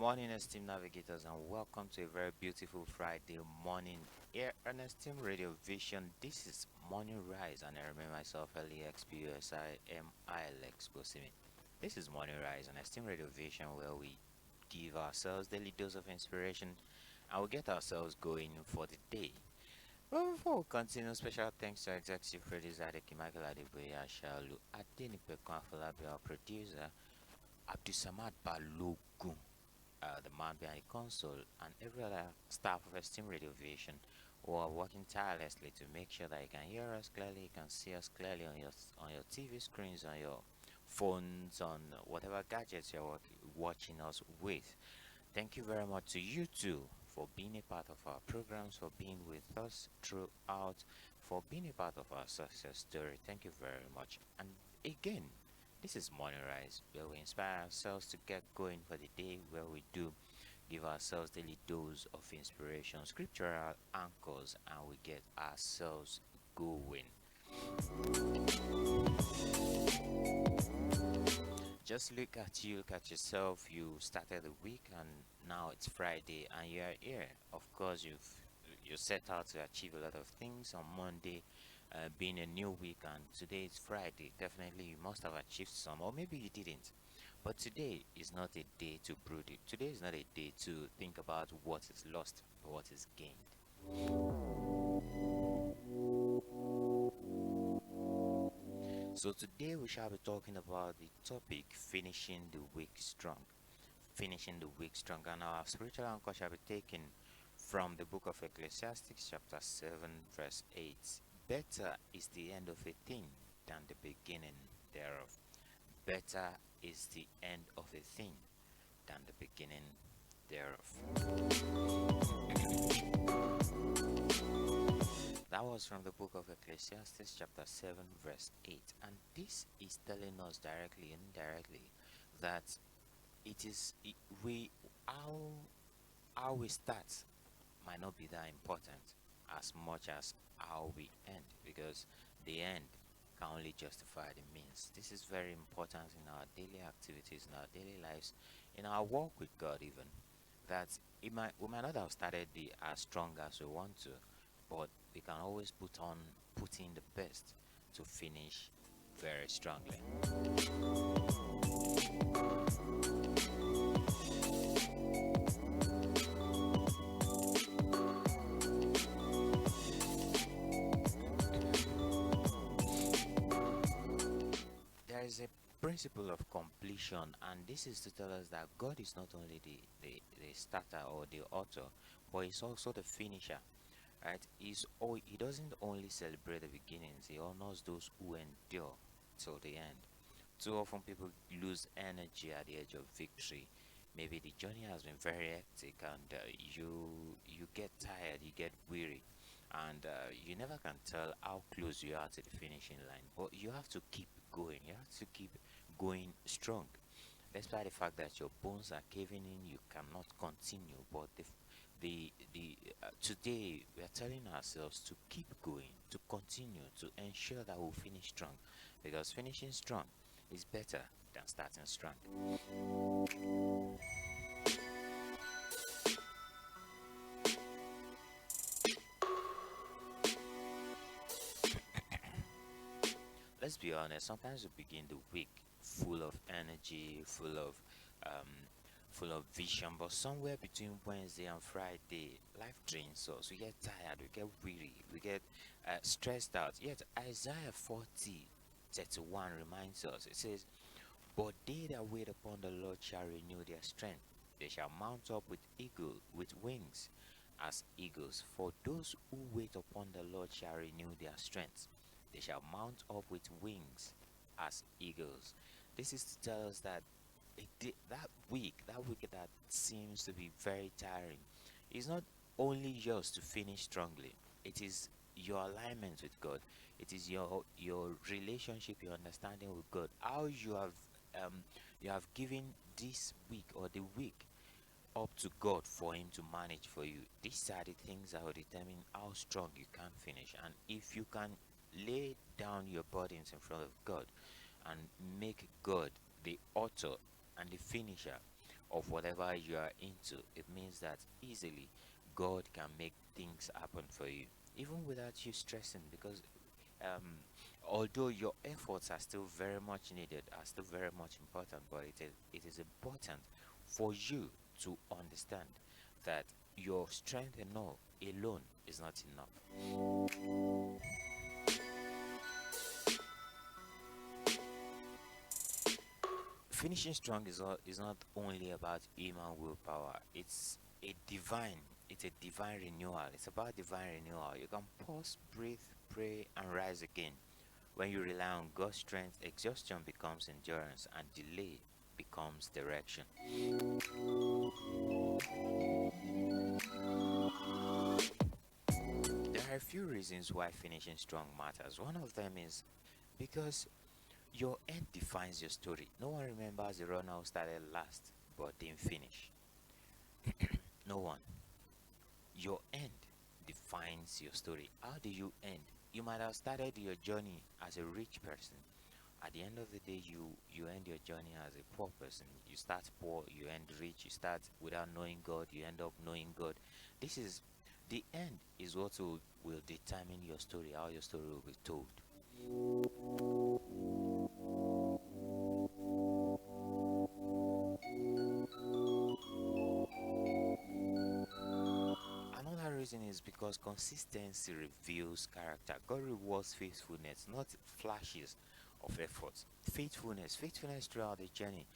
morning, esteemed navigators, and welcome to a very beautiful Friday morning here on Esteemed Radio Vision. This is Morning Rise, and I remain myself, LEX POSIMI, LEX POSIMI. This is Morning Rise on Esteemed Radio Vision, where we give ourselves daily dose of inspiration and we get ourselves going for the day. Well, before we continue, special thanks to Executive Producer Adeki Michael Adeboye Ashalu, Adenipe Kwafalabi, our producer, Abdusamad Balogun, the man behind the console, and every other staff of Esteem Radio Vision who are working tirelessly to make sure that you can hear us clearly, you can see us clearly on your TV screens, on your phones, on whatever gadgets you're watching us with. Thank you very much to you too for being a part of our programs, for being with us throughout, for being a part of our success story. Thank you very much. And again, this is Morning Rise, where we inspire ourselves to get going for the day, where we do give ourselves daily dose of inspiration, scriptural anchors, and we get ourselves going. Just look at you, look at yourself. You started the week, and now it's Friday, and you are here. Of course, you set out to achieve a lot of things on Monday, being a new week, and today is Friday. Definitely, you must have achieved some, or maybe you didn't. But today is not a day to brood it. Today is not a day to think about what is lost or what is gained. So today we shall be talking about the topic finishing the week strong. Finishing the week strong, and our spiritual anchor shall be taken from the book of Ecclesiastes, chapter 7, verse 8. Better is the end of a thing than the beginning thereof. Better is the end of a thing than the beginning thereof. That was from the book of Ecclesiastes, chapter 7, verse 8. And this is telling us directly and indirectly that it is how we start might not be that important as much as how we end, because the end can only justify the means. This is very important in our daily activities, in our daily lives, in our walk with God even, that we might not have started as strong as we want to, but we can always put in the best to finish very strongly. There is a principle of completion, and this is to tell us that God is not only the starter or the author, but he's also the finisher. Right? He doesn't only celebrate the beginnings, he honors those who endure till the end. Too often people lose energy at the edge of victory. Maybe the journey has been very hectic, and you get tired, you get weary, and you never can tell how close you are to the finishing line. But you have to keep going. You have to keep going strong. Despite the fact that your bones are caving in, you cannot continue. But today we are telling ourselves to keep going, to continue, to ensure that we'll finish strong, because finishing strong is better than starting strong. Let's be honest, sometimes we begin the week full of energy, um, full of vision, but somewhere between Wednesday and Friday, life drains us. We get tired, we get weary, we get stressed out. Yet Isaiah 40:31 reminds us, it says, "But they that wait upon the Lord shall renew their strength. They shall mount up with wings as eagles. For those who wait upon the Lord shall renew their strength. They shall mount up with wings as eagles." This is to tell us that that week that seems to be very tiring, is not only yours to finish strongly. It is your alignment with God. It is your relationship, your understanding with God. How you have given this week or the week up to God for Him to manage for you. These are the things that will determine how strong you can finish. And if you can lay down your burdens in front of God and make God the author and the finisher of whatever you are into, it means that easily God can make things happen for you, even without you stressing. Because um, although your efforts are still very much needed, are still very much important, but it is important for you to understand that your strength alone is not enough. Finishing strong is not only about human willpower. It's a divine renewal. It's about divine renewal. You can pause, breathe, pray, and rise again. When you rely on God's strength, exhaustion becomes endurance and delay becomes direction. There are a few reasons why finishing strong matters. One of them is because your end defines your story. No one remembers the runner who started last but didn't finish. No one. Your end defines your story. How do you end? You might have started your journey as a rich person. At the end of the day, you end your journey as a poor person. You start poor, you end rich. You start without knowing God, you end up knowing God. This is the end is what will determine your story, how your story will be told. Another reason is because consistency reveals character. God rewards faithfulness, not flashes of effort. Faithfulness throughout the journey.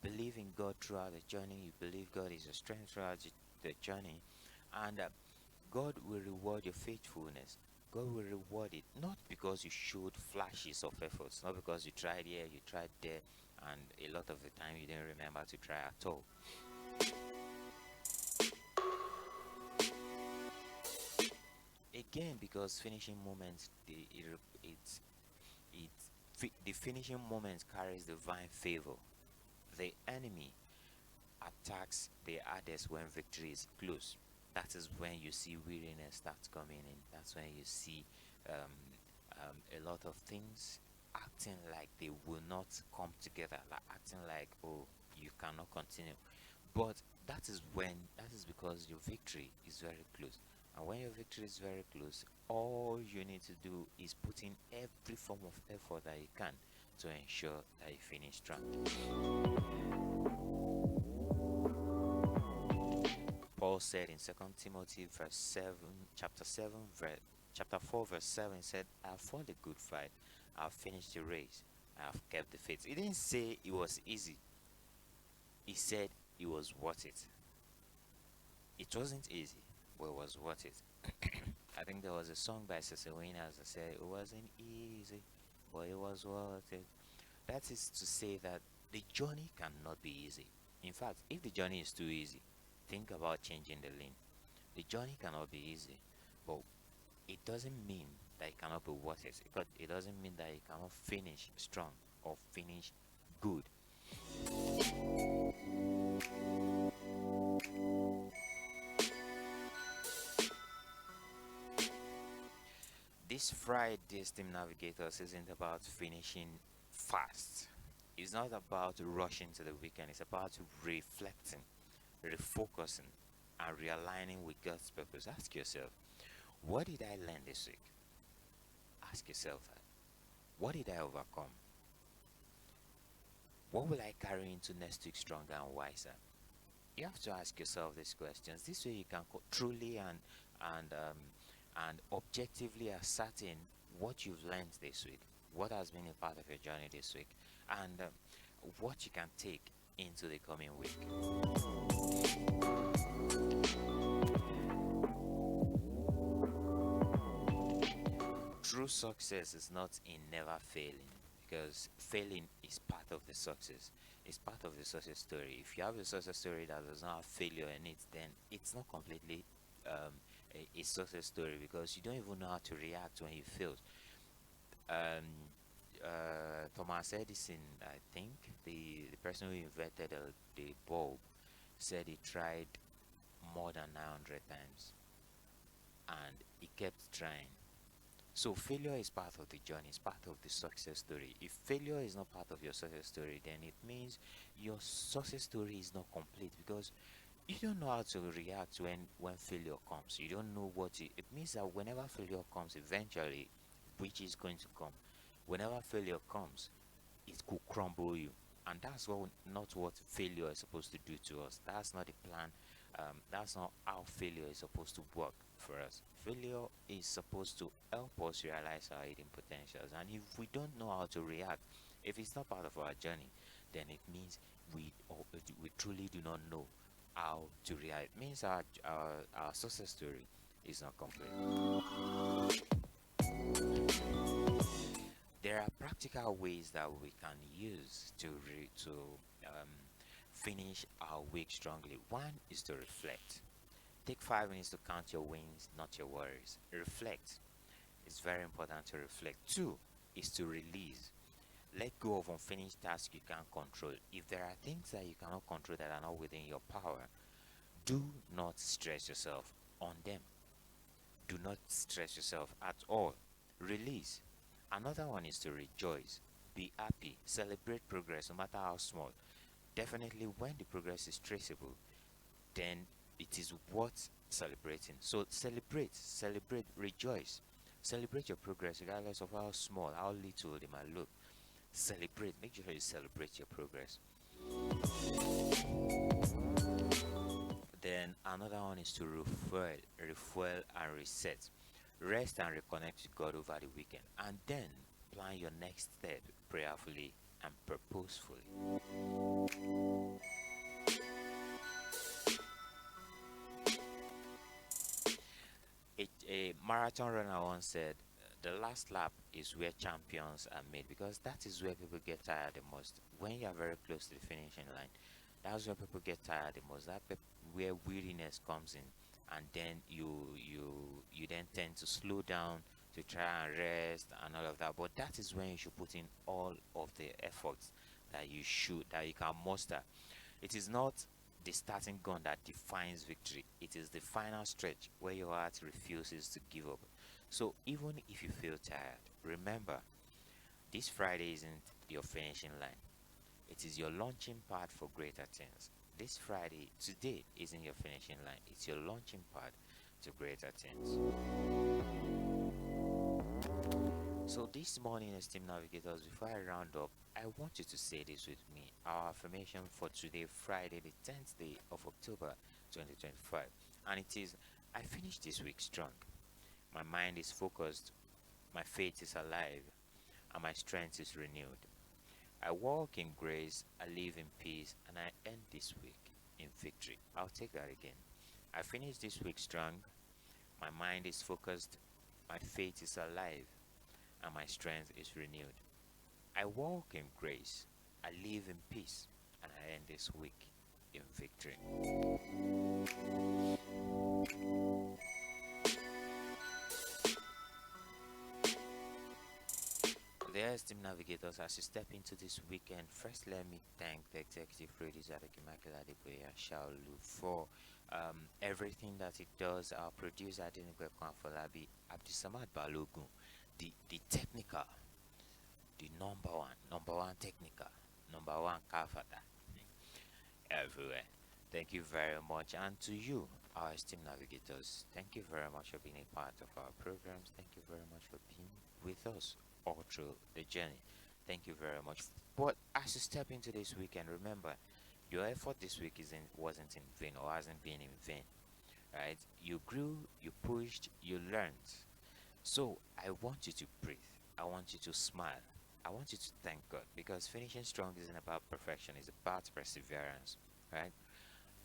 Believe in God throughout the journey. You believe God is your strength throughout the journey, and God will reward your faithfulness. God will reward it not because you showed flashes of efforts, not because you tried here, you tried there, and a lot of the time you didn't remember to try at all. Again, because finishing moments, the finishing moments carries divine favor. The enemy attacks the hardest when victory is close. That is when you see weariness starts coming in. That's when you see um, a lot of things acting like they will not come together, like acting like, oh, you cannot continue. But that is because your victory is very close. And when your victory is very close, all you need to do is put in every form of effort that you can to ensure that you finish strong. Paul said in Second Timothy verse 7, chapter 7, chapter 4, verse 7, he said, I have fought the good fight, I have finished the race, I have kept the faith. He didn't say it was easy, he said it was worth it. It wasn't easy, but it was worth it. I think there was a song by Sister Winners that said it wasn't easy, but it was worth it. That is to say that the journey cannot be easy. In fact, if the journey is too easy, think about changing the lane. The journey cannot be easy, but it doesn't mean that it cannot be worth it. It doesn't mean that it cannot finish strong or finish good. This Friday's Team Navigators isn't about finishing fast. It's not about rushing to the weekend. It's about reflecting, refocusing, and realigning with God's purpose. Ask yourself, what did I learn this week? Ask yourself that. What did I overcome? What will I carry into next week stronger and wiser? You have to ask yourself these questions. This way, you can truly and and objectively ascertain what you've learned this week, what has been a part of your journey this week, and what you can take into the coming week. True success is not in never failing, because failing is part of the success. It's part of the success story. If you have a success story that does not have failure in it, then it's not completely a success story, because you don't even know how to react when you fail. Um, Thomas Edison, I think, the person who invented the bulb, said he tried more than 900 times and he kept trying. So failure is part of the journey, it's part of the success story. If failure is not part of your success story, then it means your success story is not complete, because you don't know how to react when failure comes. You don't know it means that whenever failure comes, eventually, which is going to come, whenever failure comes, it could crumble you. And that's not what failure is supposed to do to us. That's not the plan. That's not how failure is supposed to work for us. Failure is supposed to help us realize our hidden potentials. And if we don't know how to react, if it's not part of our journey, then it means we truly do not know how to react. It means our success story is not complete. There are practical ways that we can use to um, finish our week strongly. One is to reflect. Take 5 minutes to count your wins, not your worries. Reflect. It's very important to reflect. Two is to release. Let go of unfinished tasks you can't control. If there are things that you cannot control that are not within your power, do not stress yourself on them. Do not stress yourself at all. Release. Another one is to rejoice. Be happy. Celebrate progress, no matter how small. Definitely, when the progress is traceable, then it is worth celebrating. So celebrate, rejoice. Celebrate your progress, regardless of how small, how little they might look. Celebrate. Make sure you celebrate your progress. Then another one is to refuel and reset. Rest and reconnect with God over the weekend. And then plan your next step prayerfully and purposefully. A marathon runner once said, the last lap is where champions are made, because that is where people get tired the most. When you are very close to the finishing line, that's where people get tired the most. Where weariness comes in, and then you then tend to slow down to try and rest and all of that. But that is when you should put in all of the efforts that you can muster. It is not the starting gun that defines victory. It is the final stretch where your heart refuses to give up. So even if you feel tired, remember, this Friday isn't your finishing line. It is your launching pad for greater things. This Friday, today, isn't your finishing line. It's your launching pad to greater things. So this morning, esteemed navigators, before I round up, I want you to say this with me. Our affirmation for today, Friday, the 10th day of October 2025. And it is, I finished this week strong. My mind is focused, my faith is alive, and my strength is renewed. I walk in grace, I live in peace, and I end this week in victory. I'll take that again. I finished this week strong, my mind is focused, my faith is alive, and my strength is renewed. I walk in grace, I live in peace, and I end this week in victory. Dear esteemed navigators, as you step into this weekend, first let me thank the executive producer, Adekimakela Adeboye Shaolu, for everything that it does. Our producer, Adenigwe Kwafolabi, Abdisamad Balogun, the technical, the number one technical, number one kafata everywhere. Thank you very much. And to you, our esteemed navigators, thank you very much for being a part of our programs. Thank you very much for being with us all through the journey. Thank you very much. But as you step into this weekend, remember, your effort this week wasn't in vain or hasn't been in vain, right? You grew, you pushed, you learned. So I want you to breathe. I want you to smile. I want you to thank God, because finishing strong isn't about perfection, it's about perseverance, right?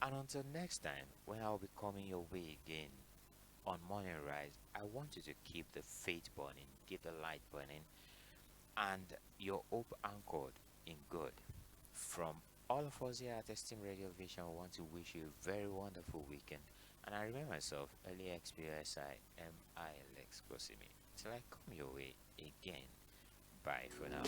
And until next time, when I'll be coming your way again on Morning Rise, I want you to keep the faith burning, keep the light burning, and your hope anchored in God. From all of us here at Esteem Radio Vision, I want to wish you a very wonderful weekend. And I remain myself, LEX POSIMI. Till I come your way again. Bye for now.